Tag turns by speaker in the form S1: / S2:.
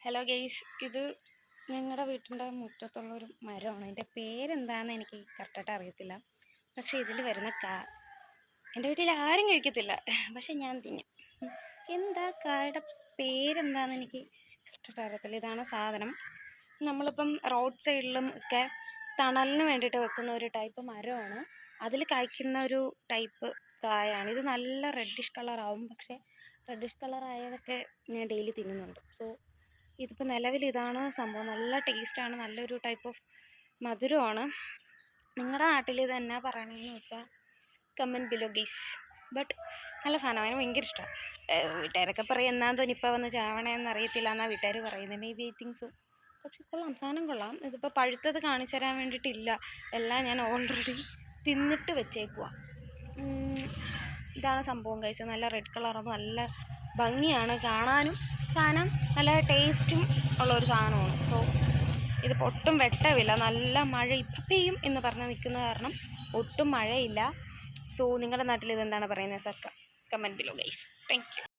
S1: Hello guys, ഇത് ഞങ്ങളുടെ വീട്ടിൻ്റെ മുറ്റത്തുള്ളൊരു മരമാണ്. അതിൻ്റെ പേരെന്താണെന്ന് എനിക്ക് കറക്റ്റായിട്ട് അറിയത്തില്ല. പക്ഷേ ഇതിൽ വരുന്ന എൻ്റെ വീട്ടിൽ ആരും കഴിക്കത്തില്ല, പക്ഷെ ഞാൻ തിന്നും. എന്താ കായുടെ പേരെന്താണെന്ന് എനിക്ക് കറക്റ്റായിട്ട് അറിയത്തില്ല. ഇതാണ് സാധനം. നമ്മളിപ്പം റോഡ് സൈഡിലും ഒക്കെ തണലിന് വേണ്ടിയിട്ട് വെക്കുന്ന ഒരു ടൈപ്പ് മരമാണ്. അതിൽ കായ്ക്കുന്ന ഒരു ടൈപ്പ് കായാണ്. ഇത് നല്ല റെഡിഷ് കളറാവും, പക്ഷേ റെഡിഷ് കളറായതൊക്കെ ഞാൻ ഡെയിലി തിന്നുന്നുണ്ട്. സോ ഇതിപ്പോൾ നിലവിൽ ഇതാണ് സംഭവം. നല്ല ടേസ്റ്റാണ്, നല്ലൊരു ടൈപ്പ് ഓഫ് മധുരമാണ്. നിങ്ങളുടെ നാട്ടിൽ ഇത് എന്നാ പറയണമെന്ന് വെച്ചാൽ കമൻറ്റ് ബിലോ ഗെയ്സ്. ബട്ട് നല്ല സാധനമാണ്, അതിന് ഭയങ്കര ഇഷ്ടമാണ്. വീട്ടുകാരൊക്കെ പറയും എന്നാന്ന് തോന്നി ഇപ്പോൾ വന്ന് ചാവണേന്ന് അറിയത്തില്ല എന്നാണ് വീട്ടുകാർ പറയുന്നത്. May be I think so. പക്ഷെ കൊള്ളാം, സാധനം കൊള്ളാം. ഇതിപ്പോൾ പഴുത്തത് കാണിച്ചു തരാൻ വേണ്ടിയിട്ടില്ല, എല്ലാം ഞാൻ ഓൾറെഡി തിന്നിട്ട് വെച്ചേക്കുക. ഇതാണ് സംഭവം കഴിച്ചത്. നല്ല റെഡ് കളറാകുമ്പോൾ നല്ല ഭംഗിയാണ് കാണാനും. സാധനം നല്ല ടേസ്റ്റും ഉള്ളൊരു സാധനമാണ്. സോ ഇതിപ്പോൾ ഒട്ടും വെട്ടമില്ല, നല്ല മഴ ഇപ്പം പെയ്യും എന്ന് പറഞ്ഞ് നിൽക്കുന്ന കാരണം ഒട്ടും മഴയില്ല. സോ നിങ്ങളുടെ നാട്ടിൽ ഇതെന്താണ് പറയുന്നത്? Comment below guys. Thank you.